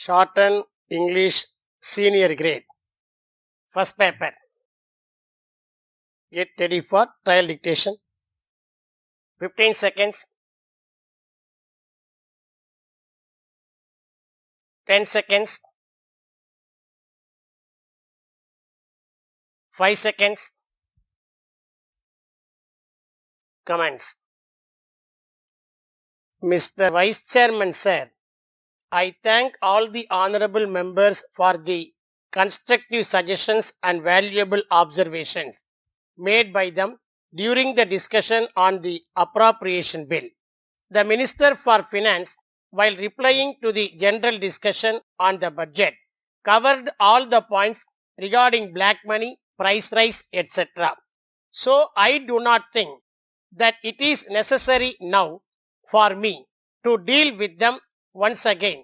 Shorthand English Senior Grade. First paper. Get ready for trial dictation. 15 seconds. 10 seconds. 5 seconds. Comments. Mr. Vice Chairman Sir, I thank all the honorable members for the constructive suggestions and valuable observations made by them during the discussion on the appropriation bill. The Minister for Finance, while replying to the general discussion on the budget, covered all the points regarding black money, price rise, etc. So I do not think that it is necessary now for me to deal with them once again,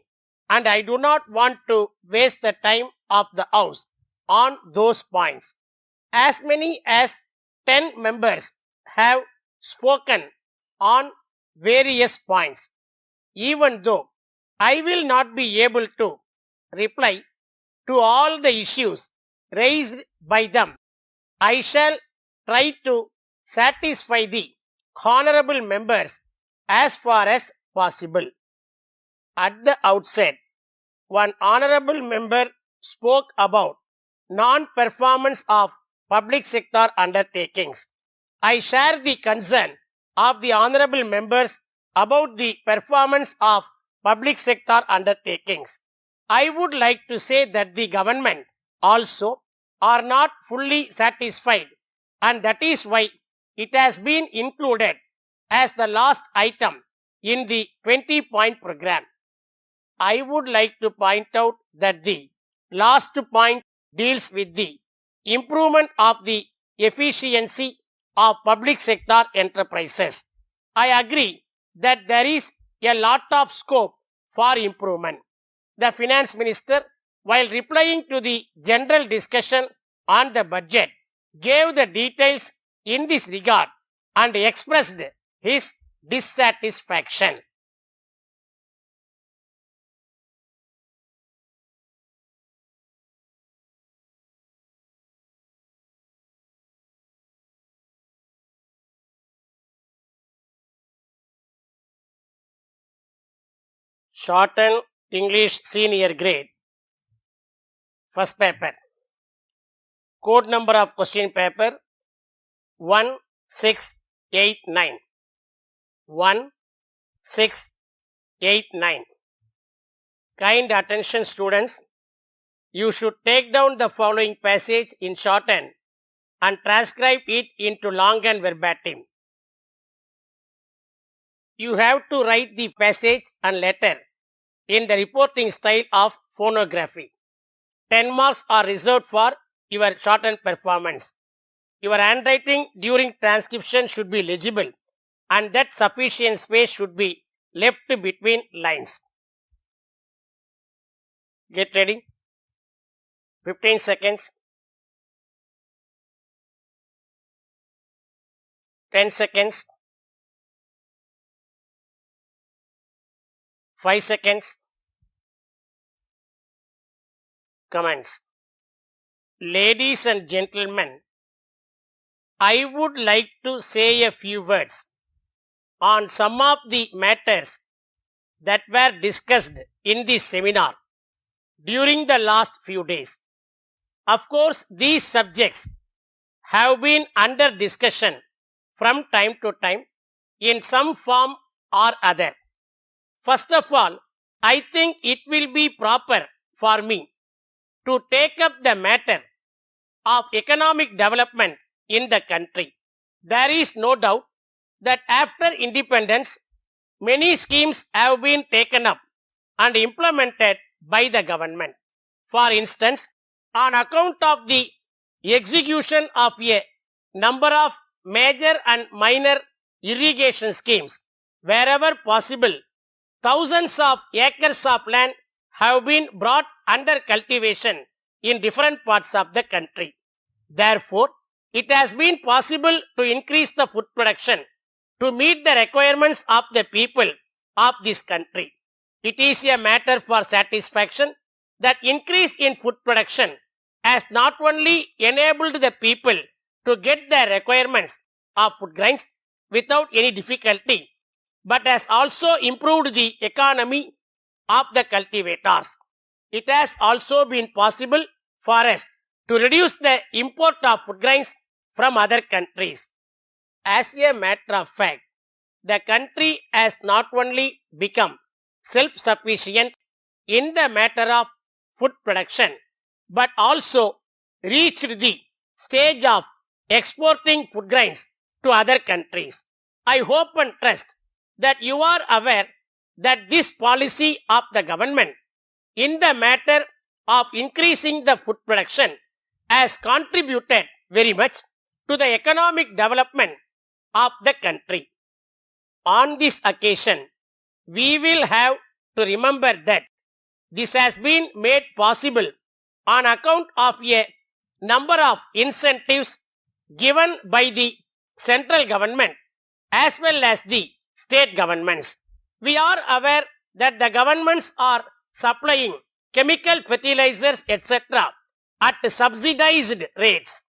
and I do not want to waste the time of the House on those points. As many as 10 members have spoken on various points. Even though I will not be able to reply to all the issues raised by them, I shall try to satisfy the honorable members as far as possible. At the outset, one honorable member spoke about non-performance of public sector undertakings. I share the concern of the honorable members about the performance of public sector undertakings. I would like to say that the government also are not fully satisfied, and that is why it has been included as the last item in the 20-point program. I would like to point out that the last point deals with the improvement of the efficiency of public sector enterprises. I agree that there is a lot of scope for improvement. The Finance Minister, while replying to the general discussion on the budget, gave the details in this regard and expressed his dissatisfaction. Shorthand English Senior Grade. First paper. Code number of question paper 1689. 1689. Kind attention students, you should take down the following passage in shorthand and transcribe it into long and verbatim. You have to write the passage and letter in the reporting style of phonography. 10 marks are reserved for your shorthand performance. Your handwriting during transcription should be legible, and that sufficient space should be left between lines. Get ready. 15 seconds. 10 seconds. 5 seconds. Comments. Ladies and gentlemen, I would like to say a few words on some of the matters that were discussed in this seminar during the last few days. Of course, these subjects have been under discussion from time to time in some form or other. First of all, I think it will be proper for me to take up the matter of economic development in the country. There is no doubt that after independence, many schemes have been taken up and implemented by the government. For instance, on account of the execution of a number of major and minor irrigation schemes, wherever possible, thousands of acres of land have been brought under cultivation in different parts of the country. Therefore, it has been possible to increase the food production to meet the requirements of the people of this country. It is a matter for satisfaction that increase in food production has not only enabled the people to get their requirements of food grains without any difficulty, but has also improved the economy of the cultivators. It has also been possible for us to reduce the import of food grains from other countries. As a matter of fact, the country has not only become self-sufficient in the matter of food production, but also reached the stage of exporting food grains to other countries. I hope and trust that you are aware that this policy of the government in the matter of increasing the food production has contributed very much to the economic development of the country. On this occasion, we will have to remember that this has been made possible on account of a number of incentives given by the central government as well as the state governments. We are aware that the governments are supplying chemical fertilizers etc. at subsidized rates.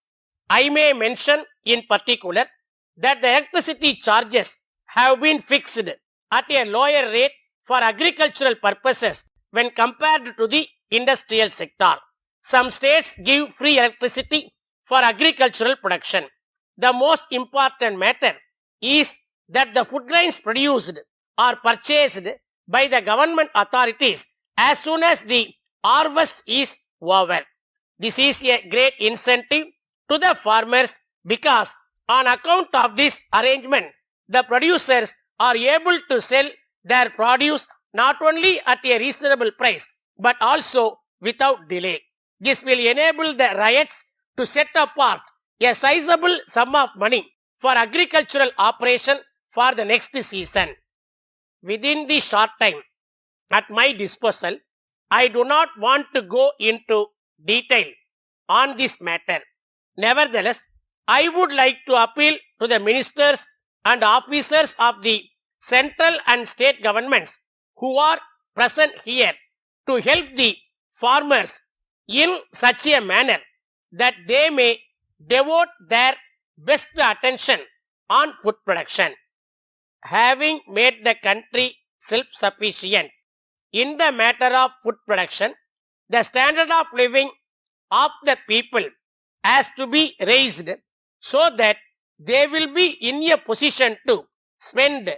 I may mention in particular that the electricity charges have been fixed at a lower rate for agricultural purposes when compared to the industrial sector. Some states give free electricity for agricultural production. The most important matter is that the food grains produced are purchased by the government authorities as soon as the harvest is over. This is a great incentive to the farmers because on account of this arrangement, the producers are able to sell their produce not only at a reasonable price but also without delay. This will enable the ryots to set apart a sizable sum of money for agricultural operation for the next season. Within the short time at my disposal, I do not want to go into detail on this matter. Nevertheless, I would like to appeal to the ministers and officers of the central and state governments who are present here to help the farmers in such a manner that they may devote their best attention on food production. Having made the country self-sufficient in the matter of food production, the standard of living of the people has to be raised so that they will be in a position to spend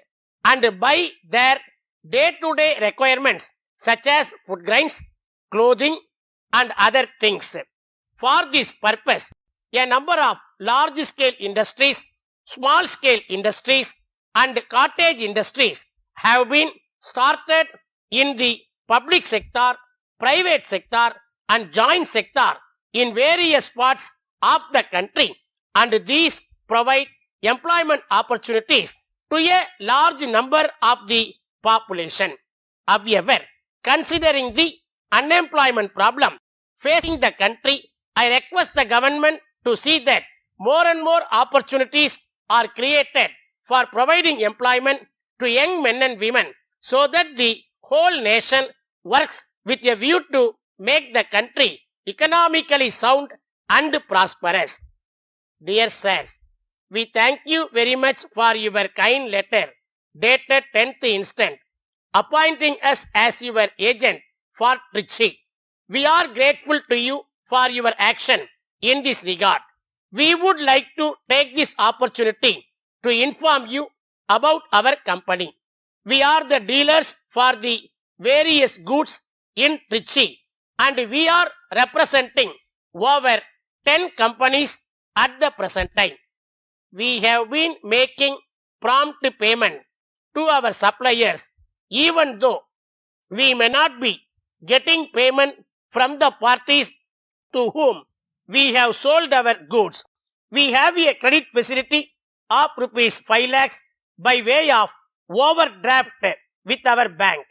and buy their day-to-day requirements such as food grains, clothing and other things. For this purpose, a number of large-scale industries, small-scale industries and cottage industries have been started in the public sector, private sector and joint sector in various parts of the country, and these provide employment opportunities to a large number of the population. However, considering the unemployment problem facing the country, I request the government to see that more and more opportunities are created for providing employment to young men and women so that the whole nation works with a view to make the country economically sound and prosperous. Dear sirs, we thank you very much for your kind letter dated 10th instant, appointing us as your agent for Trichy. We are grateful to you for your action in this regard. We would like to take this opportunity to inform you about our company. We are the dealers for the various goods in Trichy and we are representing over 10 companies at the present time. We have been making prompt payment to our suppliers even though we may not be getting payment from the parties to whom we have sold our goods. We have a credit facility of rupees 5 lakhs by way of overdraft with our bank.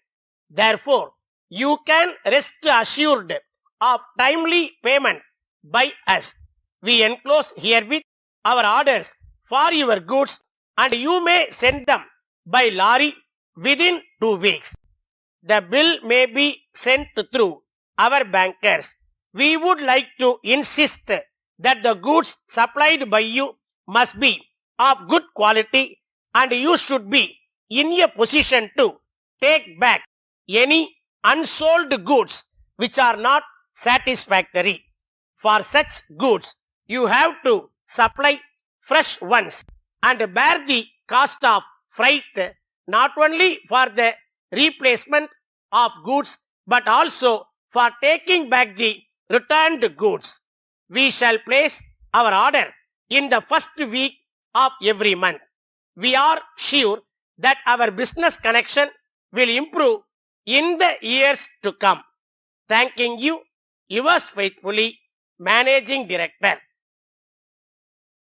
Therefore, you can rest assured of timely payment by us. We enclose herewith our orders for your goods and you may send them by lorry within 2 weeks. the bill may be sent through our bankers. We would like to insist that the goods supplied by you must be of good quality and you should be in a position to take back any unsold goods which are not satisfactory. For such goods, you have to supply fresh ones and bear the cost of freight not only for the replacement of goods but also for taking back the returned goods. We shall place our order in the first week of every month. We are sure that our business connection will improve in the years to come. Thanking you, yours faithfully, Managing Director.